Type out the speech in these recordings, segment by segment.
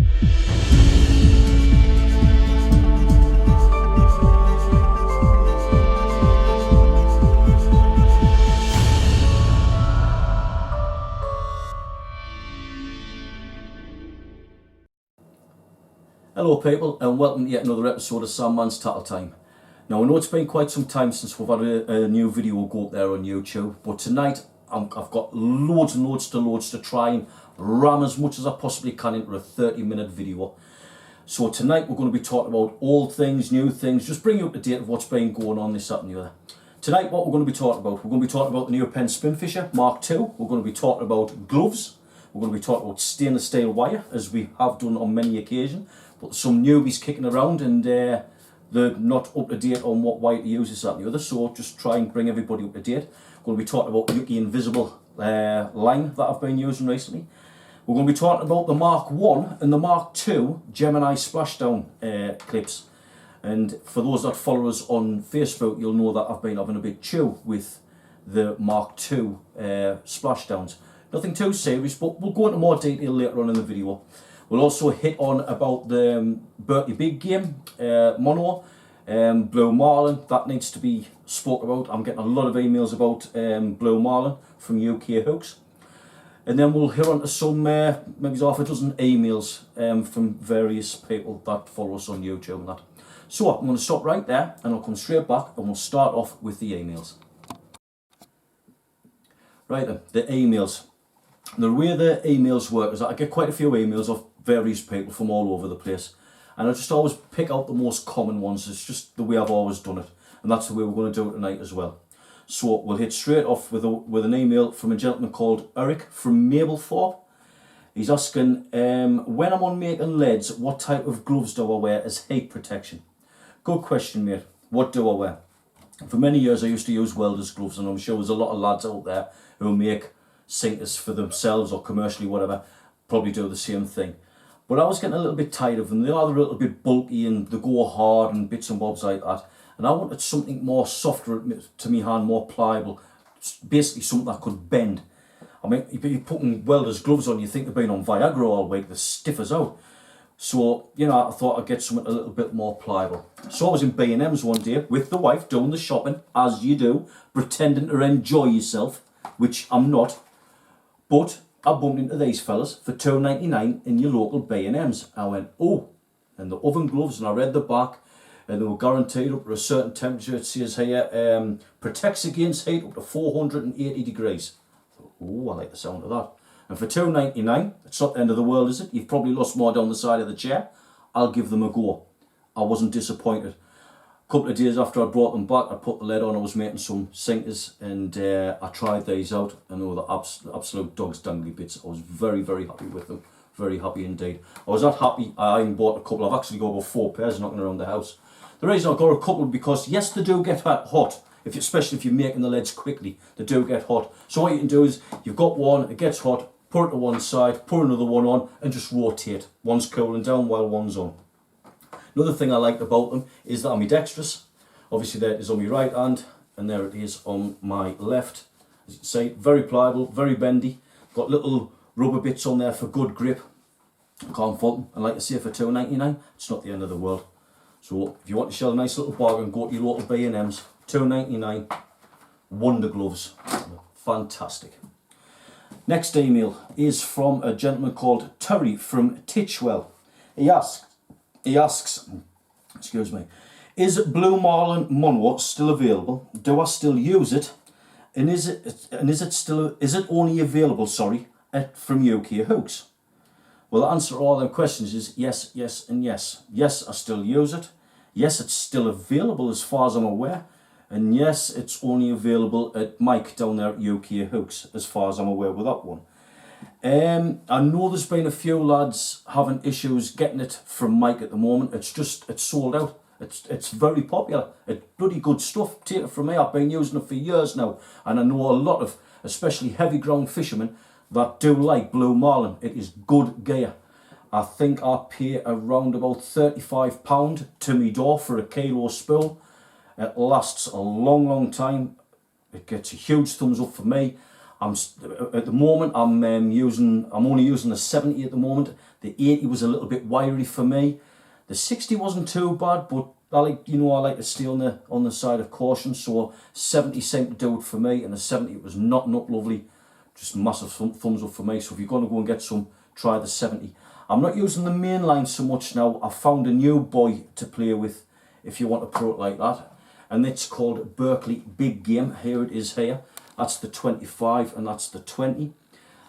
Hello people, and welcome to yet another episode of Sandmans Tackle Time. Now I know it's been quite some time since we've had a new video go up there on YouTube, but tonight I've got loads and loads to try and ram as much as I possibly can into a 30-minute video. So tonight we're going to be talking about old things, new things, just bring you up to date of what's been going on, this, that and the other. Tonight what we're going to be talking about, we're going to be talking about the new Pen Spinfisher Mark II, we're going to be talking about gloves, we're going to be talking about stainless steel wire, as we have done on many occasions. But some newbies kicking around and they're not up to date on what wire to use, this, that and the other. So just try and bring everybody up to date. We're going to be talking about the Invisible line that I've been using recently. We're going to be talking about the Mark I and the Mark II Gemini splashdown clips. And for those that follow us on Facebook, you'll know that I've been having a big chew with the Mark II splashdowns. Nothing too serious, but we'll go into more detail later on in the video. We'll also hit on about the Berkeley Big Game, Mono, Blue Marlin, that needs to be spoke about. I'm getting a lot of emails about Blue Marlin from UK Hooks. And then we'll hit on to some, maybe half a dozen emails from various people that follow us on YouTube and that. So I'm going to stop right there and I'll come straight back and we'll start off with the emails. Right then, the emails. The way the emails work is that I get quite a few emails of various people from all over the place, and I just always pick out the most common ones. It's just the way I've always done it, and that's the way we're going to do it tonight as well. So we'll hit straight off with an email from a gentleman called Eric from Mablethorpe. He's asking, when I'm on making leads, what type of gloves do I wear as heat protection? Good question, mate. What do I wear? For many years I used to use welders gloves, and I'm sure there's a lot of lads out there who make sinkers for themselves or commercially, whatever, probably do the same thing. But I was getting a little bit tired of them. They are a little bit bulky and they go hard and bits and bobs like that. And I wanted something more softer to me hand, more pliable. Basically something that could bend. I mean, you're putting welders gloves on, you think they've been on Viagra all week, they're stiff as out. So, you know, I thought I'd get something a little bit more pliable. So I was in B&M's one day with the wife doing the shopping, as you do, pretending to enjoy yourself, which I'm not. But I bumped into these fellas for $2.99 in your local B&M's. I went, oh, and the oven gloves, and I read the back, and they were guaranteed up to a certain temperature. It says here, protects against heat up to 480 degrees. Oh, I like the sound of that. And for $2.99, it's not the end of the world, is it? You've probably lost more down the side of the chair. I'll give them a go. I wasn't disappointed. A couple of days after I brought them back, I put the lid on, I was making some sinkers, and I tried these out, and they were the absolute dog's dangly bits. I was very, very happy with them. Very happy indeed. I was that happy, I even bought a couple. I've actually got about 4 pairs knocking around the house. The reason I got a couple is because, yes, they do get hot, especially if you're making the leads quickly. They do get hot. So what you can do is, you've got one, it gets hot, put it to one side, put another one on, and just rotate. One's cooling down while one's on. Another thing I liked about them is that ambidextrous. Obviously there it is on my right hand, and there it is on my left. As you can see, very pliable, very bendy. Got little rubber bits on there for good grip. Can't fault them. And like I say, for $2.99, it's not the end of the world. So if you want to shell a nice little bargain, go to your local B&M's. $2.99, wonder gloves. Fantastic. Next email is from a gentleman called Terry from Titchwell. He asks, excuse me, is Blue Marlin Mono still available? Do I still use it? And is it only available, from UK Hooks? Well, the answer to all them questions is yes, yes, and yes. Yes, I still use it. Yes, it's still available as far as I'm aware. And yes, it's only available at Mike down there at UK Hooks, as far as I'm aware with that one. I know there's been a few lads having issues getting it from Mike at the moment. It's sold out. It's very popular. It's bloody good stuff. Take it from me, I've been using it for years now. And I know a lot of, especially heavy ground fishermen, that do like Blue Marlin. It is good gear. I think I pay around about £35 to me door for a kilo spool. It lasts a long, long time. It gets a huge thumbs up for me. At the moment I'm only using the 70 at the moment. The 80 was a little bit wiry for me. The 60 wasn't too bad, but I like to stay on the side of caution. So 70 seemed to do it for me, and the 70 was knotting up lovely. Just massive thumbs up for me. So if you're going to go and get some, try the 70. I'm not using the main line so much now. I found a new boy to play with, if you want to pro it like that, and it's called Berkeley Big Game. Here it is here. That's the 25 and that's the 20.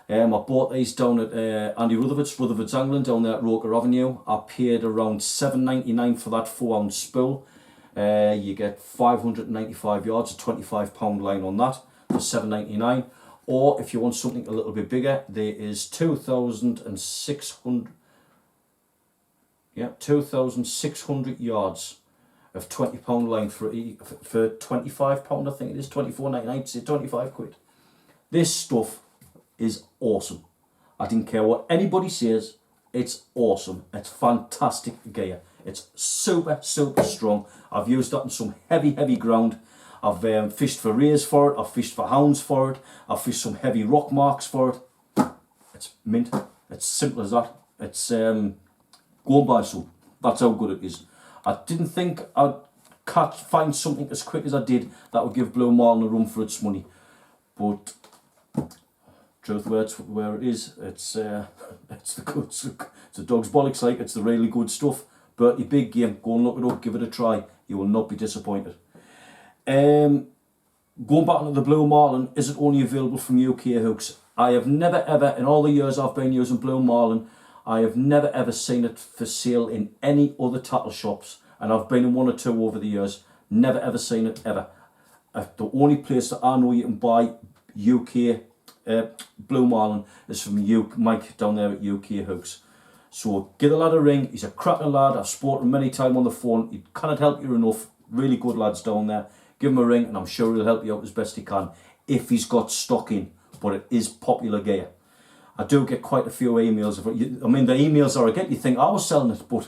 I bought these down at Andy Rutherford's Angling down there at Roker Avenue. I paid around $7.99 for that 4-ounce spool. You get 595 yards, a £25 line on that for $7.99. Or if you want something a little bit bigger, there is 2,600 yards of £20 line for £25, I think it is, £24.99, say 25 quid. This stuff is awesome. I didn't care what anybody says, it's awesome. It's fantastic gear. It's super strong. I've used that on some heavy ground. I've fished for rays for it, I've fished for hounds for it, I've fished some heavy rock marks for it. It's mint. It's simple as that. It's go and buy some. That's how good it is. I didn't think I'd find something as quick as I did that would give Blue Marlin a run for its money, but truth where it is, it's the good. It's a dog's bollocks, like it's the really good stuff. Berkeley Big Game. Go and look it up. Give it a try. You will not be disappointed. Going back into the Blue Marlin, is it only available from UK hooks? I have never ever, in all the years I've been using Blue Marlin, I have never ever seen it for sale in any other tackle shops, and I've been in one or two over the years. Never ever seen it ever. The only place that I know you can buy UK Blue Marlin is from Mike down there at UK Hooks. So give the lad a ring. He's a cracking lad. I've spoken to him many times on the phone. He cannot help you enough. Really good lads down there. Give him a ring and I'm sure he'll help you out as best he can if he's got stock in. But it is popular gear. I do get quite a few emails. I mean, the emails I get, you think I was selling it, but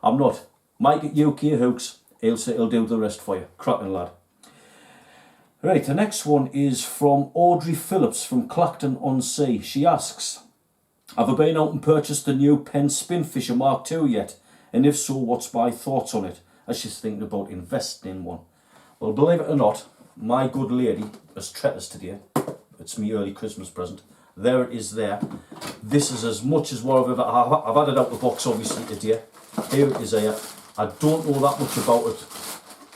I'm not. Mike at UK Hooks, he'll do the rest for you. Cracking lad. Right, the next one is from Audrey Phillips from Clacton-on-Sea. She asks, have I been out and purchased the new Penn Spinfisher Mark II yet? And if so, what's my thoughts on it? As she's thinking about investing in one. Well, believe it or not, my good lady has treated us today. It's my early Christmas present. There it is there. This is as much as what I've had it out the box obviously today. Here it is here. I don't know that much about it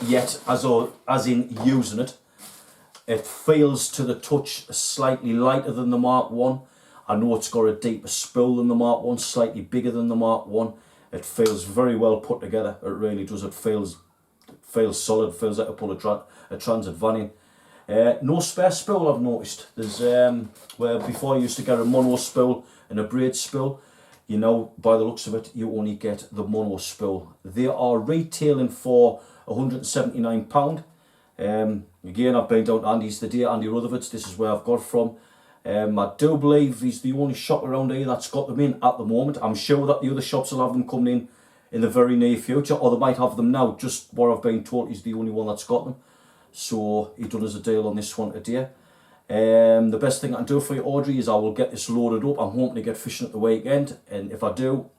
yet, as in using it. It feels to the touch slightly lighter than the Mark 1. I know it's got a deeper spool than the Mark 1, slightly bigger than the Mark 1. It feels very well put together. It really does. It feels solid. It feels like I pull a Transit van in. No spare spool I've noticed. There's where before I used to get a mono spool and a braid spool. You know, by the looks of it, you only get the mono spool. They are retailing for £179. Again, I've been down to Andy's today, Andy Rutherford's. This is where I've got from. I do believe he's the only shop around here that's got them in at the moment. I'm sure that the other shops will have them coming in the very near future, or they might have them now. Just what I've been told, he's the only one that's got them. So he done us a deal on this one today. The best thing I can do for you, Audrey, is I will get this loaded up. I'm hoping to get fishing at the weekend, and if I do,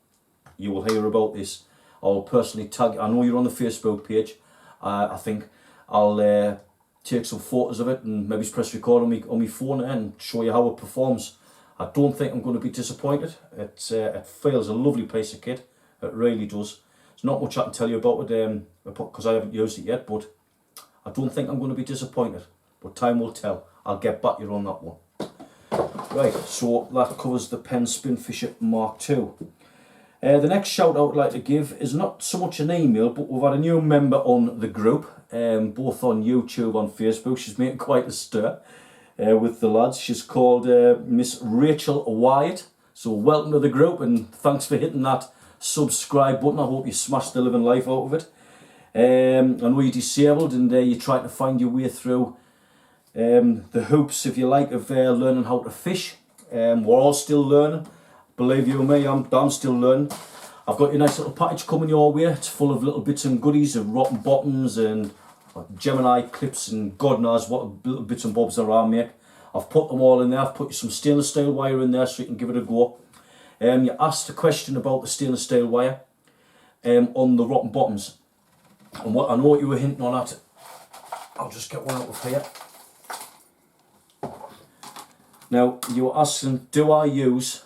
you will hear about this. I'll personally tag. I know you're on the Facebook page. I think I'll take some photos of it and maybe press record on my phone and show you how it performs. I don't think I'm going to be disappointed. It feels a lovely piece of kit. It really does. There's not much I can tell you about it because I haven't used it yet, but I don't think I'm going to be disappointed. But time will tell. I'll get back to you on that one. Right, so that covers the Penn Spinfisher Mark II. The next shout out I'd like to give is not so much an email, but we've had a new member on the group, both on YouTube and Facebook. She's making quite a stir with the lads. She's called Miss Rachel Wyatt. So welcome to the group and thanks for hitting that subscribe button. I hope you smashed the living life out of it. I know you're disabled and you're trying to find your way through the hoops, if you like, of learning how to fish. We're all still learning. Believe you me, I'm still learning. I've got your nice little package coming your way. It's full of little bits and goodies of rotten bottoms and Gemini clips and God knows what little bits and bobs there are, mate. I've put them all in there. I've put you some stainless steel wire in there so you can give it a go. You asked a question about the stainless steel wire on the rotten bottoms. And what I know what you were hinting on at. I'll just get one out of here. Now, you were asking, do I use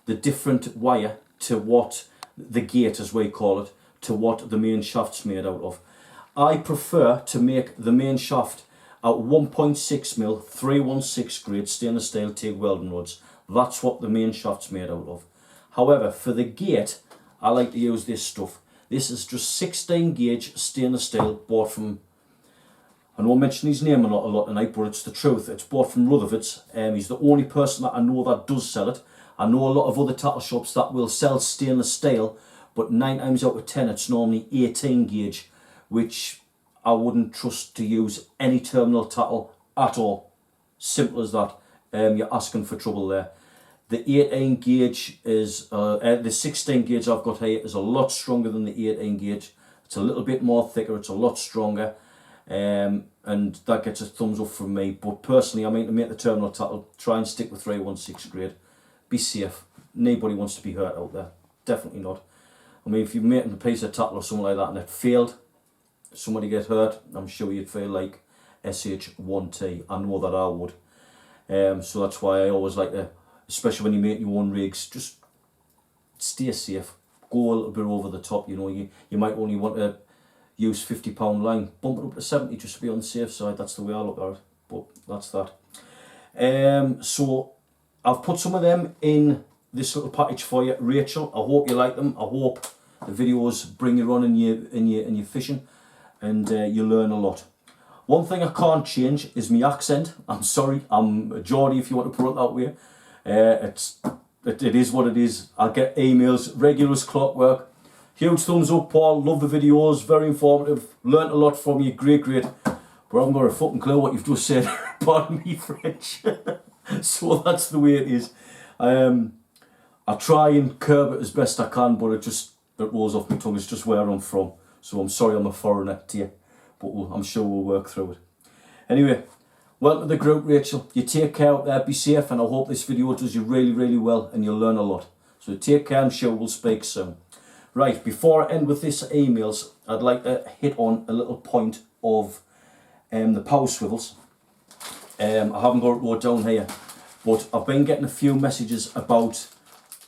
the different wire to what the gate, as we call it, to what the main shaft's made out of? I prefer to make the main shaft out 1.6mm 316 grade stainless steel TIG welding rods. That's what the main shaft's made out of. However, for the gate, I like to use this stuff. This is just 16 gauge stainless steel, bought from, I know I mention his name a lot tonight, but it's the truth. It's bought from Rutherford's. He's the only person that I know that does sell it. I know a lot of other tackle shops that will sell stainless steel, but 9 times out of 10 it's normally 18 gauge, which I wouldn't trust to use any terminal tackle at all. Simple as that. You're asking for trouble there. The 18 gauge is, the 16 gauge I've got here is a lot stronger than the 18 gauge. It's a little bit more thicker, it's a lot stronger. And that gets a thumbs up from me. But personally, I mean, to make the terminal tackle, try and stick with 316 grade. Be safe. Nobody wants to be hurt out there. Definitely not. I mean, if you're making a piece of tackle or something like that and it failed, somebody get hurt, I'm sure you'd feel like SH1T. I know that I would. So that's why I always like to, especially when you make your own rigs, just stay safe. Go a little bit over the top. You know, you might only want to use £50 line. Bump it up to 70 just to be on the safe side. That's the way I look at it. But that's that. So I've put some of them in this little package for you, Rachel. I hope you like them. I hope the videos bring you on in your fishing, and you learn a lot. One thing I can't change is my accent. I'm sorry, I'm a Geordie if you want to put it that way. It is what it is. I get emails regular as clockwork. Huge thumbs up, Paul. Love the videos. Very informative. Learned a lot from you. Great. But I haven't got a fucking clue what you've just said. Pardon me, French. So that's the way it is. I try and curb it as best I can, but it rolls off my tongue. It's just where I'm from. So I'm sorry I'm a foreigner to you, but I'm sure we'll work through it. Anyway, welcome to the group, Rachel. You take care out there, be safe, and I hope this video does you really, really well and you'll learn a lot. So take care, I'm sure we'll speak soon. Right, before I end with this emails, I'd like to hit on a little point of the power swivels. I haven't got it wrote down here, but I've been getting a few messages about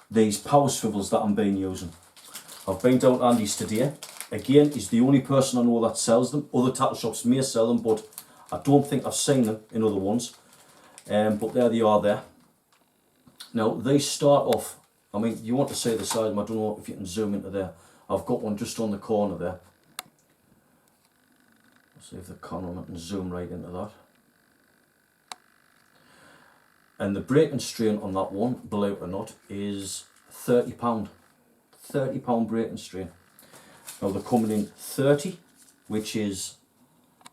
these power swivels that I'm been using. I've been down to Andy's today. Again, he's the only person I know that sells them. Other tackle shops may sell them, but I don't think I've seen them in other ones. But there they are there. Now, they start off, I mean, you want to see the size, I don't know if you can zoom into there. I've got one just on the corner there. Let's see if the camera can zoom right into that. And the breaking strain on that one, believe it or not, is £30. £30 breaking strain. Now they're coming in 30, which is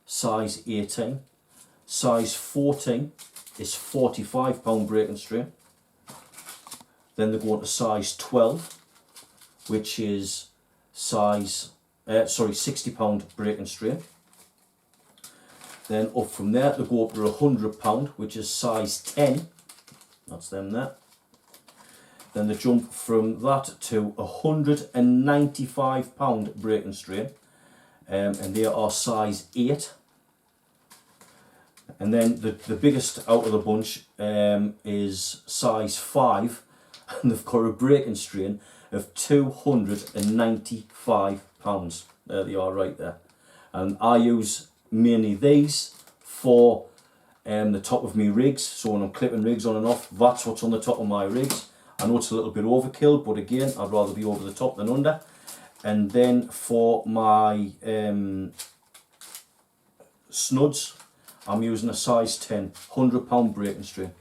size 18. Size 14 is £45 breaking strain. Then they're going to size 12, which is size, £60 breaking strain. Then up from there they go up to £100, which is size 10. That's them there. Then they jump from that to £195 breaking strain, and they are size 8. And then the biggest out of the bunch is size 5, and they've got a breaking strain of £295. There they are right there. And I use mainly these for the top of my rigs, so when I'm clipping rigs on and off, that's what's on the top of my rigs. I know it's a little bit overkill, but again, I'd rather be over the top than under. And then for my snuds, I'm using a size 10, £100 breaking strain.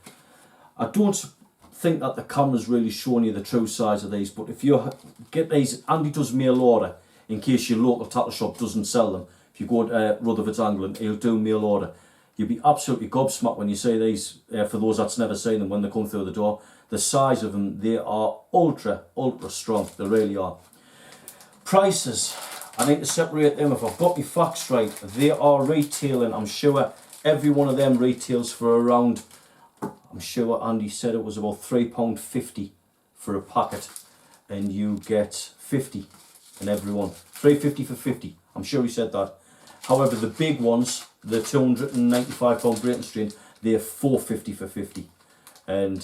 I don't think that the camera's really showing you the true size of these, but if you get these, Andy does mail order in case your local tackle shop doesn't sell them. If you go to Rutherford's Angling, he'll do mail order. You'll be absolutely gobsmacked when you see these, for those that's never seen them when they come through the door. The size of them, they are ultra strong, they really are. Prices, I need to separate them. If I've got my facts right, they are retailing, I'm sure every one of them retails for around I'm sure Andy said it was about £3.50 for a packet, and you get 50 in every one. £3.50 for 50. I'm sure he said that. However, the big ones, the 295 pound Brayton strain, they're £4.50 for 50. And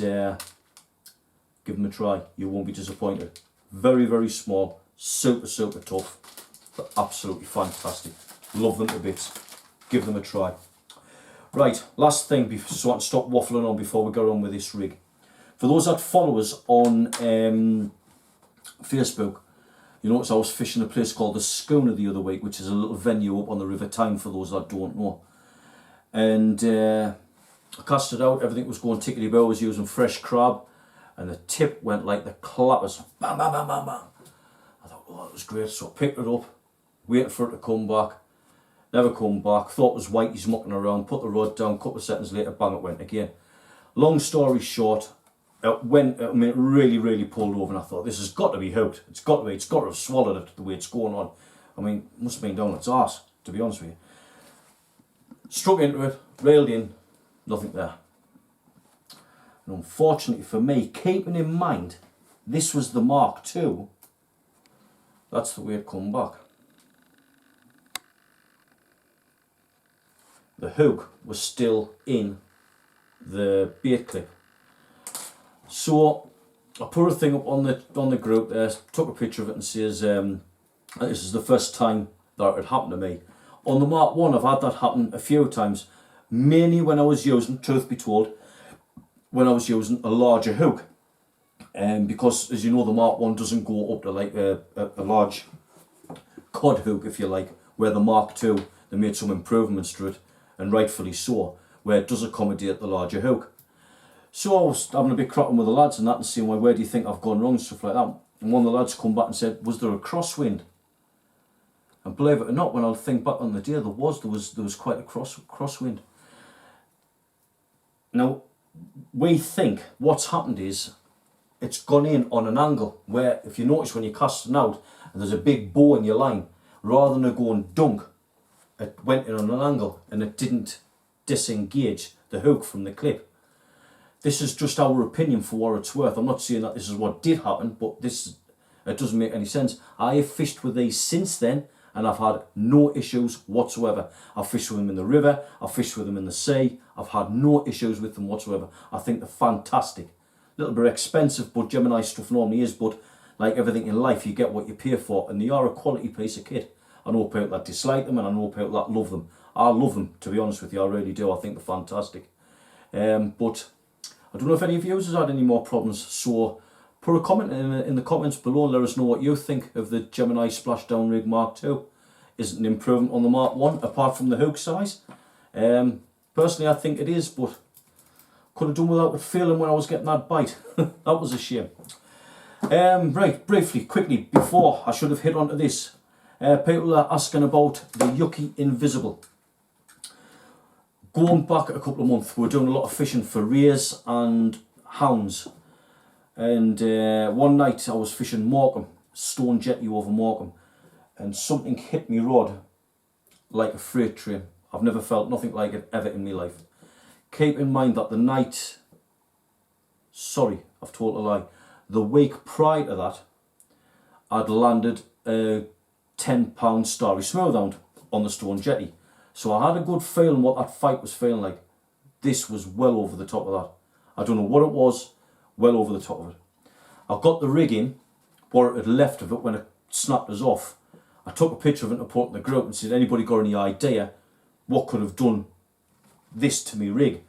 give them a try. You won't be disappointed. Very, very small. Super, super tough. But absolutely fantastic. Love them to bits. Give them a try. Right, last thing, so I can stop waffling on before we go on with this rig. For those that follow us on Facebook, you notice I was fishing a place called the Schooner the other week, which is a little venue up on the River Tyne for those that don't know. And I cast it out, everything was going tickety-bow. I was using fresh crab, and the tip went like the clappers. Bam, bam, bam, bam, bam. I thought, oh, that was great. So I picked it up, waited for it to come back. Never come back. Thought it was whitey's mucking around, put the rod down, a couple of seconds later, bang, it went again. Long story short, it really, really pulled over, and I thought, this has got to be hooked. It's got to have swallowed it the way it's going on. I mean, it must have been down its arse, to be honest with you. Struck into it, railed in, nothing there. And unfortunately for me, keeping in mind, this was the Mark II, that's the way it come back. The hook was still in the bait clip. So I put a thing up on the group there, took a picture of it and says, this is the first time that it had happened to me. On the Mark 1 I've had that happen a few times, mainly when I was using, truth be told, when I was using a larger hook. Because as you know, the Mark 1 doesn't go up to like a large cod hook, if you like, where the Mark 2, they made some improvements to it, and rightfully so, where it does accommodate the larger hook. So I was having a bit cracking with the lads and that, and saying, well, where do you think I've gone wrong and stuff like that. And one of the lads come back and said, was there a crosswind? And believe it or not, when I think back on the day, there was quite a crosswind. Now, we think what's happened is it's gone in on an angle where, if you notice when you're casting out and there's a big bow in your line, rather than it going dunk, it went in on an angle and it didn't disengage the hook from the clip. This is just our opinion for what it's worth. I'm not saying that this is what did happen, but it doesn't make any sense. I have fished with these since then, and I've had no issues whatsoever. I've fished with them in the river, I've fished with them in the sea, I've had no issues with them whatsoever. I think they're fantastic. A little bit expensive, but Gemini stuff normally is, but like everything in life, you get what you pay for, and they are a quality piece of kit. I know people that dislike them, and I know people that love them. I love them, to be honest with you, I really do. I think they're fantastic. But I don't know if any of you have had any more problems, so put a comment in the comments below and let us know what you think of the Gemini Splashdown Rig Mark II. Is it an improvement on the Mark 1 apart from the hook size? Personally, I think it is, but could have done without it feeling when I was getting that bite. That was a shame. Right, briefly, quickly, before I should have hit onto this. People are asking about the Yucky Invisible. Going back a couple of months, we were doing a lot of fishing for rays and hounds. And one night I was fishing Morecambe, Stone Jetty over Morecambe, and something hit me rod like a freight train. I've never felt nothing like it ever in my life. Keep in mind that the night, sorry, I've told a lie, the week prior to that, I'd landed a £10 Starry Smoothhound on the Stone Jetty. So I had a good feeling what that fight was feeling like. This was well over the top of that. I don't know what it was, well over the top of it. I got the rig in, what it had left of it when it snapped us off. I took a picture of it and put it in the group and said, anybody got any idea what could have done this to me rig?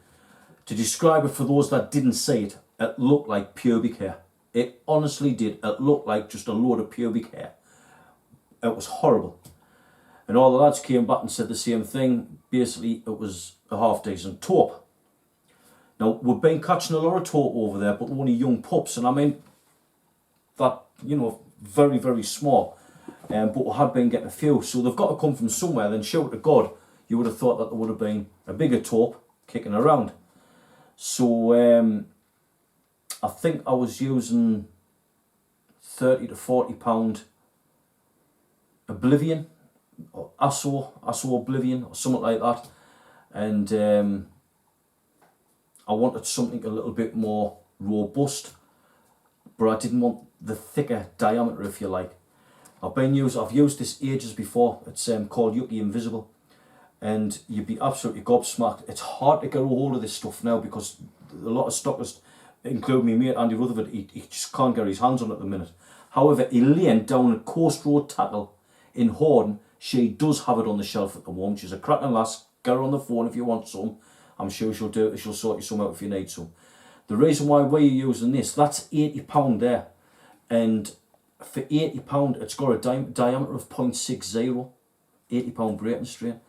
To describe it for those that didn't see it, it looked like pubic hair. It honestly did. It looked like just a load of pubic hair. It was horrible. And all the lads came back and said the same thing. Basically, it was a half-decent taupe. Now, we've been catching a lot of taupe over there, but only young pups. And I mean, that, you know, very, very small. But we had been getting a few. So they've got to come from somewhere. Then shout to God, you would have thought that there would have been a bigger taupe kicking around. So I think I was using 30 to 40 pound Oblivion, or Asso Oblivion, or something like that. And I wanted something a little bit more robust, but I didn't want the thicker diameter, if you like. I've used this ages before. It's called Yuki Invisible, and you'd be absolutely gobsmacked. It's hard to get a hold of this stuff now because a lot of stockers, including me mate Andy Rutherford, he just can't get his hands on it at the minute. However, Elaine down at Coast Road Tackle in Horn, she does have it on the shelf at the moment. She's a cracking lass. Get her on the phone if you want some. I'm sure she'll do it. She'll sort you some out if you need some. The reason why we're using this, that's £80 there, and for £80 it's got a diameter of 0.60, £80 braiding strain.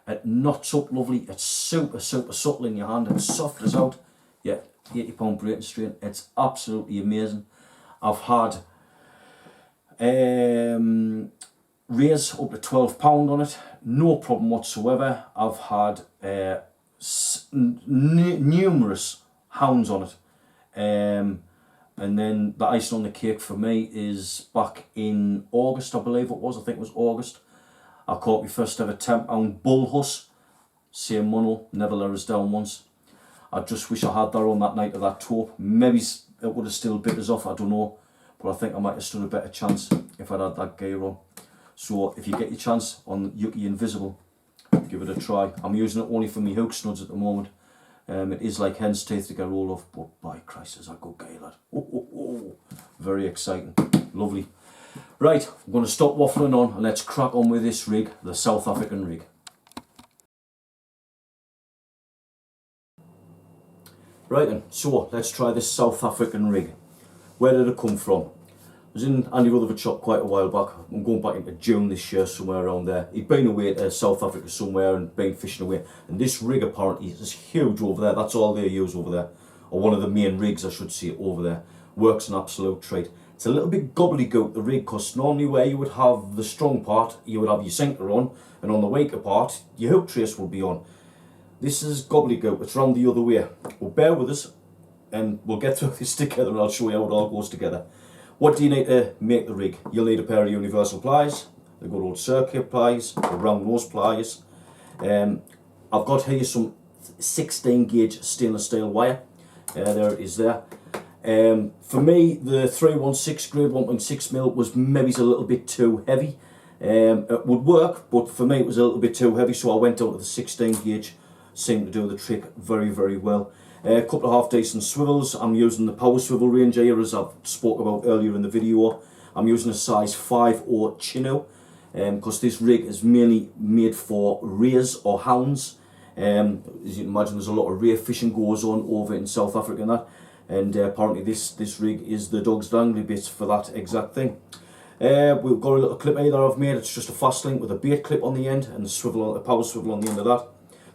It knots up lovely. It's super subtle in your hand. It's soft as out. Yeah, £80 braiding strain. It's absolutely amazing. I've had raise up to £12 on it, no problem whatsoever. I've had numerous hounds on it, and then the icing on the cake for me is back in August, I believe it was. I think it was August. I caught my first ever 10-pound bull huss, same mono, never let us down once. I just wish I had that on that night of that tour. Maybe it would have still bit us off, I don't know, but I think I might have stood a better chance if I'd had that gear on. So if you get your chance on Yuki Invisible, give it a try. I'm using it only for my hook snuds at the moment. It is like hen's teeth to get roll off, but by Christ, is that good guy, lad. Very exciting, lovely. Right, I'm going to stop waffling on and let's crack on with this rig, the South African rig. Right then, so let's try this South African rig. Where did it come from? I was in Andy Rutherford's shop quite a while back. I'm going back into June this year, somewhere around there. He'd been away to South Africa somewhere and been fishing away. And this rig apparently is huge over there. That's all they use over there. Or one of the main rigs, I should say, over there. Works an absolute treat. It's a little bit gobbledygook, the rig, because normally where you would have the strong part, you would have your sinker on, and on the weaker part, your hook trace will be on. This is gobbledygook, it's round the other way. Well, bear with us, and we'll get through this together, and I'll show you how it all goes together. What do you need to make the rig? You'll need a pair of universal pliers, the good old circuit pliers, the round nose pliers. I've got here some 16 gauge stainless steel wire. There it is there. For me, the 316 grade 1.6mm was maybe a little bit too heavy. It would work, but for me it was a little bit too heavy, so I went out to the 16 gauge. Seemed to do the trick very well. A couple of half decent swivels. I'm using the power swivel range here, as I've spoke about earlier in the video. I'm using a size 5/0 chino, because this rig is mainly made for rays or hounds. As you can imagine, there's a lot of ray fishing goes on over in South Africa and that. And apparently this rig is the dog's dangly bit for that exact thing. We've got a little clip here that I've made. It's just a fast link with a bait clip on the end and a power swivel on the end of that.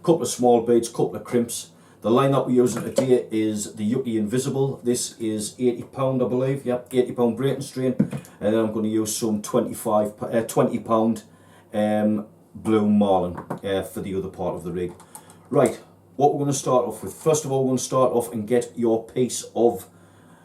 Couple of small beads, couple of crimps. The line that we're using today is the Yuki Invisible. This is £80, I believe. Yep, £80 braiding strain. And then I'm going to use some £20 blue marlin for the other part of the rig. Right, what we're going to start off with. First of all, we're going to start off and get your piece of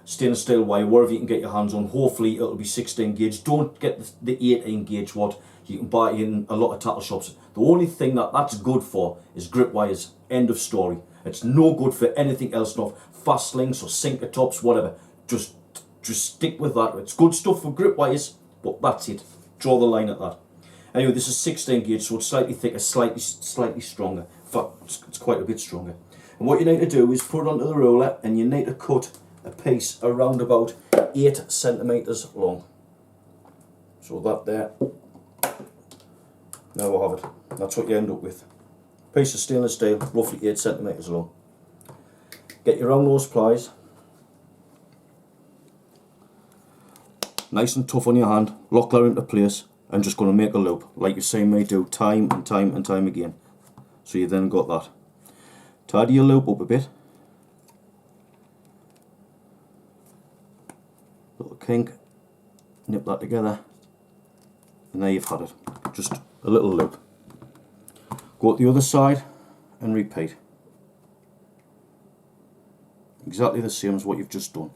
stainless steel wire, wherever you can get your hands on. Hopefully it'll be 16 gauge. Don't get the 18 gauge what you can buy in a lot of tackle shops. The only thing that's good for is grip wires. End of story. It's no good for anything else, not fast links or sinker tops, whatever. Just stick with that. It's good stuff for grip wires, but that's it. Draw the line at that. Anyway, this is 16 gauge, so it's slightly thicker, slightly stronger. In fact, it's quite a bit stronger. And what you need to do is put it onto the roller, and you need to cut a piece around about 8 centimeters long. So that there. Now we'll have it. That's what you end up with. Piece of stainless steel, roughly 8 centimeters long. Get your round nose pliers. Nice and tough on your hand. Lock that into place, and just going to make a loop, like you've seen me do time and time again. So you then got that. Tidy your loop up a bit. Little kink. Nip that together. And there you've had it. Just a little loop. Go to the other side and repeat. Exactly the same as what you've just done.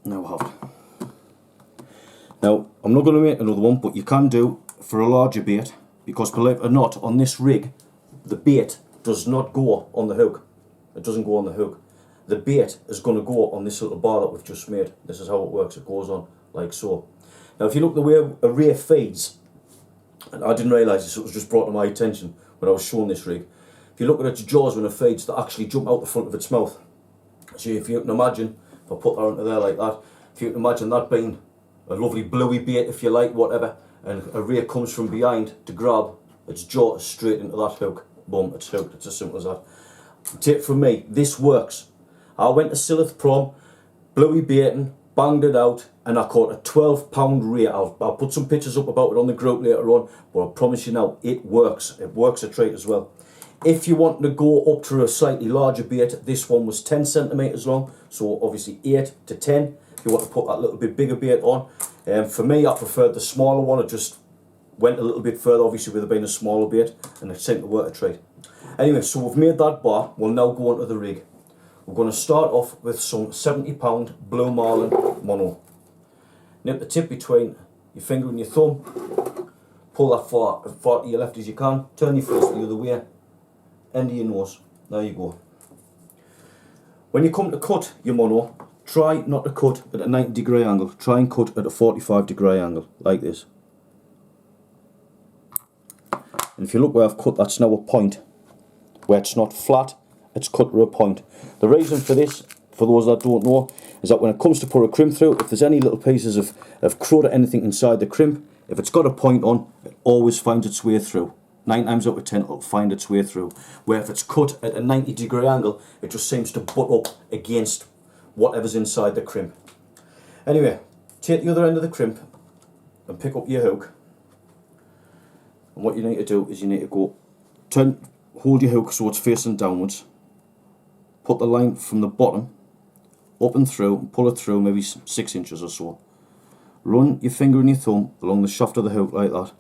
Now we'll have it. Now, I'm not going to make another one, but you can do for a larger bait, because believe it or not, on this rig, the bait does not go on the hook. It doesn't go on the hook. The bait is going to go on this little bar that we've just made. This is how it works. It goes on like so. Now, if you look the way a ray feeds, and I didn't realise this, it was just brought to my attention when I was showing this rig. If you look at its jaws when it feeds, they actually jump out the front of its mouth. So if you can imagine, if I put that onto there like that, if you can imagine that being a lovely bluey bait, if you like, whatever, and a ray comes from behind to grab its jaw straight into that hook. Boom, it's hooked. It's as simple as that. Take it from me, this works. I went to Silith Prom, bluey baiting, banged it out, and I caught a 12-pound ray. I'll put some pictures up about it on the group later on, but I promise you now, it works. It works a treat as well. If you want to go up to a slightly larger bait, this one was 10 centimetres long, so obviously 8 to 10. If you want to put that little bit bigger bait on. For me, I preferred the smaller one. It just went a little bit further, obviously with it being a smaller bait, and it seemed to work a treat. Anyway, so we've made that bar. We'll now go onto the rig. We're going to start off with some 70-pound blue marlin mono. Nip the tip between your finger and your thumb. Pull that far to your left as you can. Turn your face the other way. End of your nose. There you go. When you come to cut your mono, try not to cut at a 90-degree angle. Try and cut at a 45-degree angle, like this. And if you look where I've cut, that's now a point. Where it's not flat, it's cut to a point. The reason for this, for those that don't know, is that when it comes to put a crimp through, if there's any little pieces of crud or anything inside the crimp, if it's got a point on, it always finds its way through. 9 times out of 10 it'll find its way through. Where if it's cut at a 90-degree angle, it just seems to butt up against whatever's inside the crimp. Anyway, take the other end of the crimp and pick up your hook. And what you need to do is you need to go, hold your hook so it's facing downwards. Put the line from the bottom up and through, and pull it through maybe 6 inches or so. Run your finger and your thumb along the shaft of the hook like that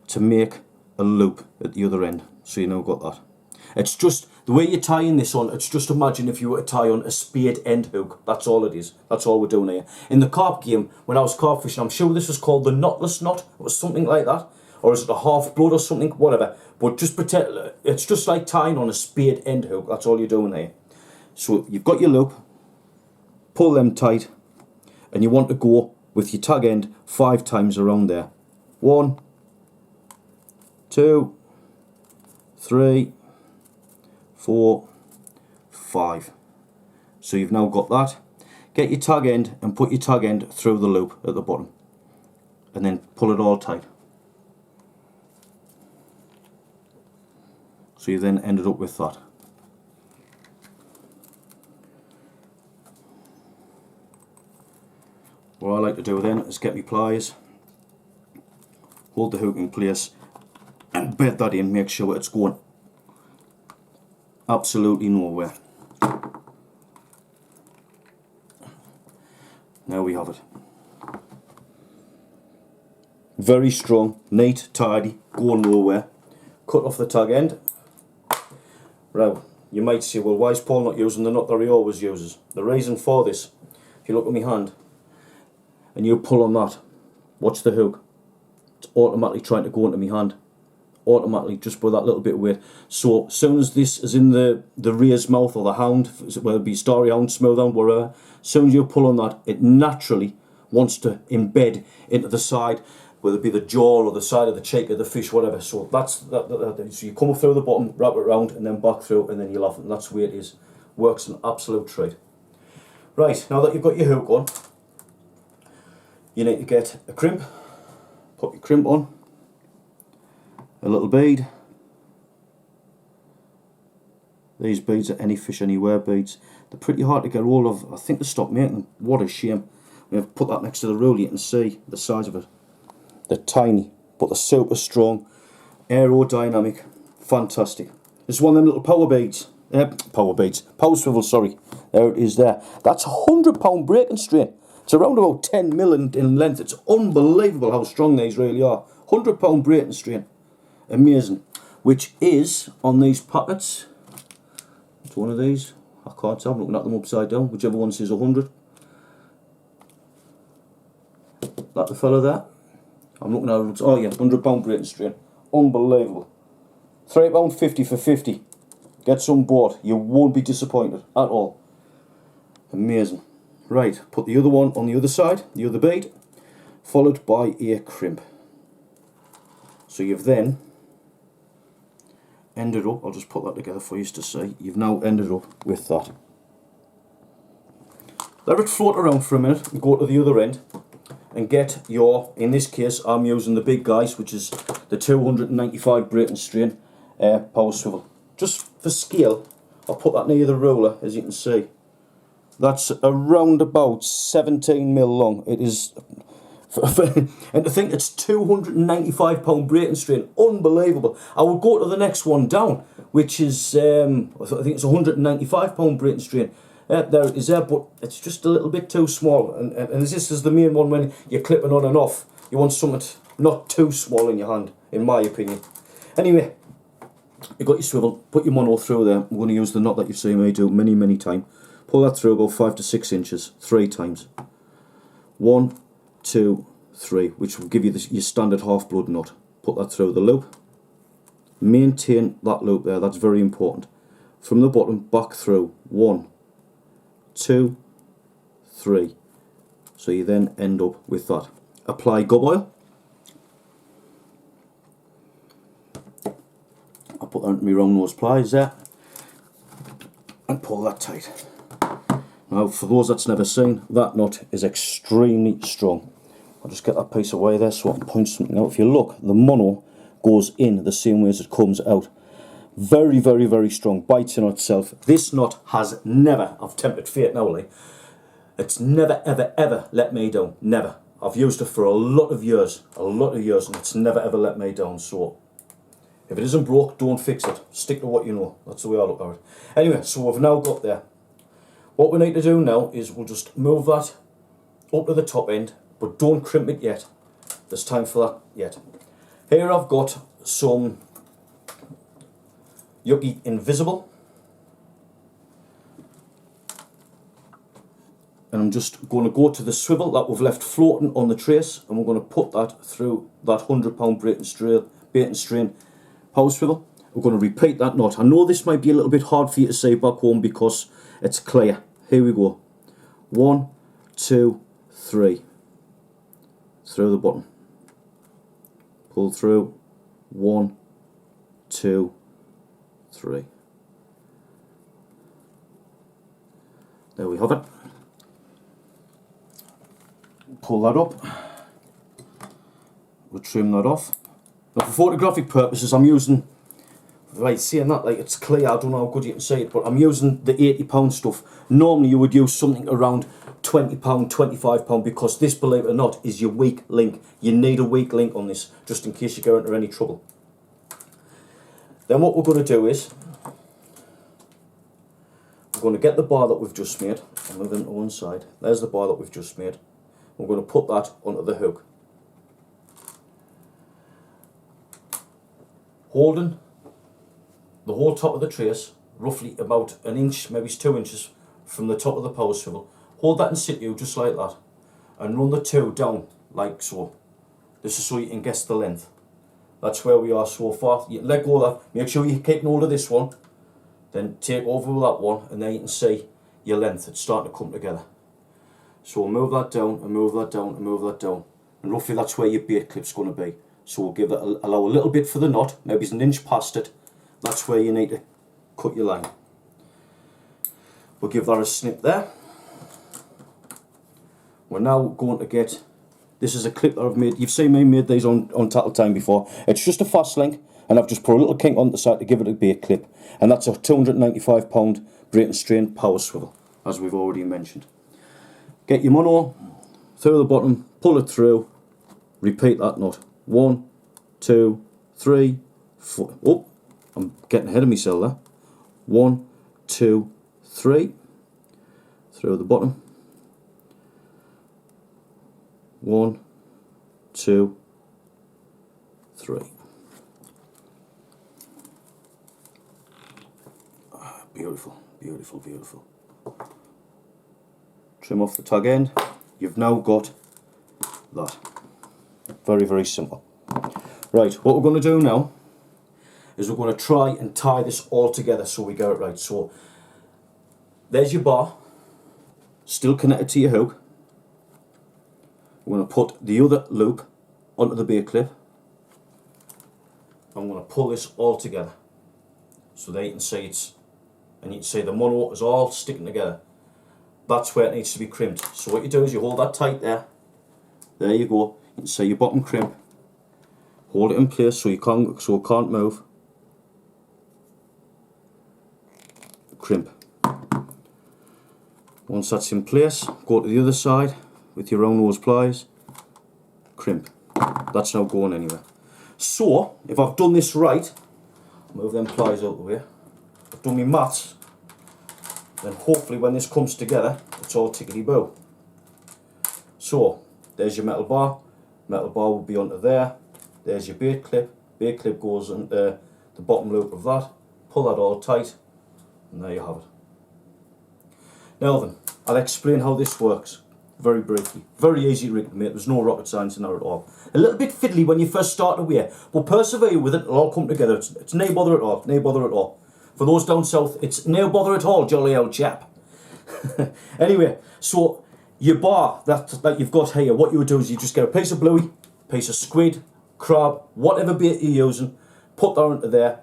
to make a loop at the other end, so you now got that. It's just, the way you're tying this on, it's just imagine if you were to tie on a spade end hook. That's all it is. That's all we're doing here. In the carp game, when I was carp fishing, I'm sure this was called the knotless knot, or something like that. Or is it a half blood or something, whatever. But just pretend, it's just like tying on a spade end hook. That's all you're doing here. So you've got your loop, pull them tight, and you want to go with your tag end 5 times around there. 1, 2, 3, 4, 5. So you've now got that. Get your tag end and put your tag end through the loop at the bottom, and then pull it all tight. So you then ended up with that. What I like to do then is get my pliers, hold the hook in place, and bed that in, make sure it's going absolutely nowhere. Now we have it. Very strong, neat, tidy, going nowhere. Cut off the tag end. Right, you might say, well, why is Paul not using the knot that he always uses? The reason for this, if you look at my hand and you pull on that, watch the hook, it's automatically trying to go into my hand. Automatically, just by that little bit of weight. So as soon as this is in the rear's mouth or the hound, whether it be starry hound, smooth hound, whatever, as soon as you pull on that, it naturally wants to embed into the side, whether it be the jaw or the side of the cheek of the fish, whatever. So that's that. So you come up through the bottom, wrap it around, and then back through, and then you'll have it. And that's the way it is. Works an absolute treat. Right, now that you've got your hook on, you need to get a crimp. Put your crimp on. A little bead. These beads are any fish anywhere beads. They're pretty hard to get hold of. I think they stopped making them. What a shame. When you put that next to the rule, you can see the size of it. They're tiny, but they're super strong, aerodynamic, fantastic. This is one of them little power beads. Power swivel, sorry. There it is there. That's a £100 breaking strain. It's around about 10 mil in length. It's unbelievable how strong these really are. £100 breaking strain. Amazing. Which is on these packets. It's one of these. I can't tell, I'm looking at them upside down. Whichever one says 100. That the fella there. I'm looking at it. Oh yeah, £100 braiding strain. Unbelievable. £3.50 for 50. Get some board. You won't be disappointed at all. Amazing. Right, put the other one on the other side, the other bead, followed by a crimp. So you've then ended up, I'll just put that together for you to see, you've now ended up with that. Let it float around for a minute and go to the other end and get your, in this case I'm using the big guys, which is the 295 braiding strain power swivel. Just for scale, I'll put that near the ruler, as you can see. That's around about 17 mil long. It is, and to think it's £295 braiding strain, unbelievable. I will go to the next one down, which is, I think it's £195 braiding strain. There it is there, but it's just a little bit too small. And this is the main one when you're clipping on and off. You want something not too small in your hand, in my opinion. Anyway, you got your swivel, put your mono through there. I'm going to use the knot that you've seen me do many times. Pull that through about 5 to 6 inches, 3 times. 1, 2, 3, which will give you your standard half blood knot. Put that through the loop. Maintain that loop there, that's very important. From the bottom, back through. 1, 2, 3. So you then end up with that. Apply gob oil. I'll put that into my round nose pliers there. And pull that tight. Now, for those that's never seen, that knot is extremely strong. I'll just get that piece away there so I can point something out. If you look, the mono goes in the same way as it comes out. Very strong, bites in on itself. This knot has never, I've tempted fate now, Lee, it's never ever let me down, never. I've used it for a lot of years, and it's never ever let me down. So if it isn't broke, don't fix it. Stick to what you know. That's the way I look at it. Anyway, so we've now got there. What we need to do now is we'll just move that up to the top end, but don't crimp it yet. There's time for that yet. Here I've got some Yucky Invisible. And I'm just going to go to the swivel that we've left floating on the trace, and we're going to put that through that £100 braiding strain power swivel. We're going to repeat that knot. I know this might be a little bit hard for you to see back home because it's clear. Here we go. 1, 2, 3. Through the bottom. Pull through. 1, 2, 3. There we have it. Pull that up. We'll trim that off. Now for photographic purposes I'm using, right, seeing that like it's clear, I don't know how good you can see it, but I'm using the £80 stuff. Normally you would use something around £20, £25 because this, believe it or not, is your weak link. You need a weak link on this just in case you go into any trouble. Then what we're going to do is we're going to get the bar that we've just made. I'll move them to one side. There's the bar that we've just made. We're going to put that onto the hook. Holding the whole top of the trace, roughly about an inch, maybe 2 inches from the top of the power swivel. Hold that in situ just like that and run the two down like so. This is so you can guess the length. That's where we are so far. You let go of that, make sure you're keeping hold of this one, then take over with that one, and then you can see your length. It's starting to come together. So we'll move that down and move that down and move that down, and roughly that's where your bait clip's going to be. So we'll give that allow a little bit for the knot, maybe it's an inch past it. That's where you need to cut your line. We'll give that a snip there. We're now going to get, this is a clip that I've made, you've seen me made these on Tattle Time before. It's just a fast link, and I've just put a little kink on the side to give it a bait clip, and that's a £295 braiding strain power swivel, as we've already mentioned. Get your mono through the bottom, pull it through, repeat that knot. 1, 2, 3, 4. Oh, I'm getting ahead of myself there. 1, 2, 3. Through the bottom. 1, 2, 3. Beautiful, beautiful, beautiful. Trim off the tug end. You've now got that. Very, very simple. Right, what we're going to do now is we're going to try and tie this all together so we get it right. So there's your bar, still connected to your hook. We're going to put the other loop onto the bait clip. I'm going to pull this all together so that you can see and you can see the mono is all sticking together. That's where it needs to be crimped. So what you do is you hold that tight there. There you go. You can see your bottom crimp. Hold it in place so it can't move. Crimp. Once that's in place, go to the other side with your round nose pliers. Crimp. That's not going anywhere. So if I've done this right, move them pliers out of the way. I've done my maths. Then hopefully when this comes together, it's all tickety-boo. So there's your metal bar will be onto there. There's your bait clip goes into the bottom loop of that. Pull that all tight, and there you have it. Now then, I'll explain how this works very briefly. Very easy rig to make, there's no rocket science in there at all. A little bit fiddly when you first start away, but persevere with it, it'll all come together. It's no bother at all, no bother at all. For those down south, it's no bother at all, jolly old chap. Anyway, so your bar that you've got here, what you would do is you just get a piece of bluey, piece of squid, crab, whatever bait you're using, put that into there.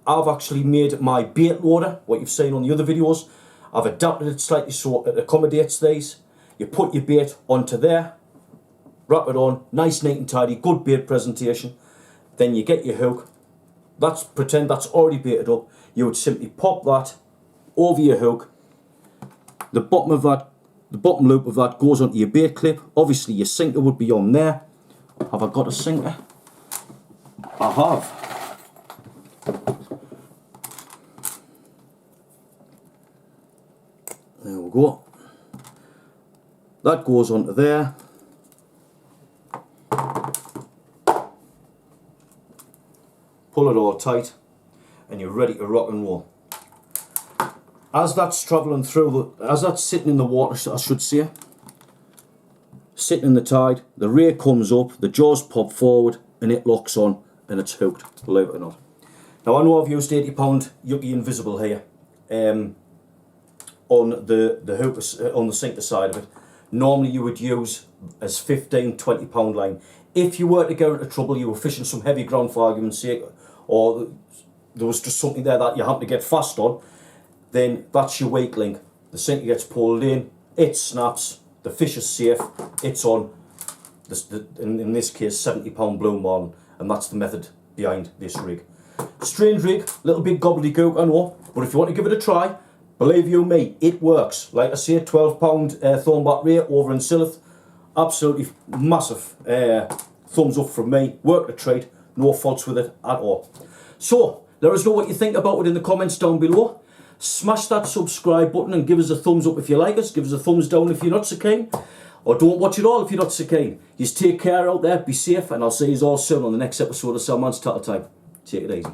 I've actually made my bait loader, what you've seen on the other videos. I've adapted it slightly so it accommodates these. You put your bait onto there, wrap it on, nice, neat and tidy, good bait presentation. Then you get your hook. Pretend that's already baited up. You would simply pop that over your hook. The bottom loop of that goes onto your bait clip. Obviously your sinker would be on there. Have I got a sinker? I have. There we go. That goes onto there. Pull it all tight and you're ready to rock and roll. As that's travelling through, as that's sitting in the water, I should say, sitting in the tide, the ray comes up, the jaws pop forward and it locks on and it's hooked, believe it or not. Now I know I've used 80 pound Yucky Invisible here on the hook, on the sinker side of it. Normally you would use as 15-20 pound line. If you were to get into trouble, you were fishing some heavy ground for argument's sake, or there was just something there that you happen to get fast on, then that's your weak link. The sinker gets pulled in, it snaps, the fish is safe, it's on, in this case 70 pound blue marlin, and that's the method behind this rig. Strange rig, little bit gobbledygook I know, but if you want to give it a try, believe you me, it works. Like I say, 12 pound thornback ray over in Silloth, absolutely massive thumbs up from me, worked a treat, no faults with it at all. So, let us know what you think about it in the comments down below. Smash that subscribe button and give us a thumbs up if you like us, give us a thumbs down if you're not so keen, or don't watch it all if you're not so keen. You take care out there, be safe, and I'll see you all soon on the next episode of Sandmans Tattle Time. Take it easy.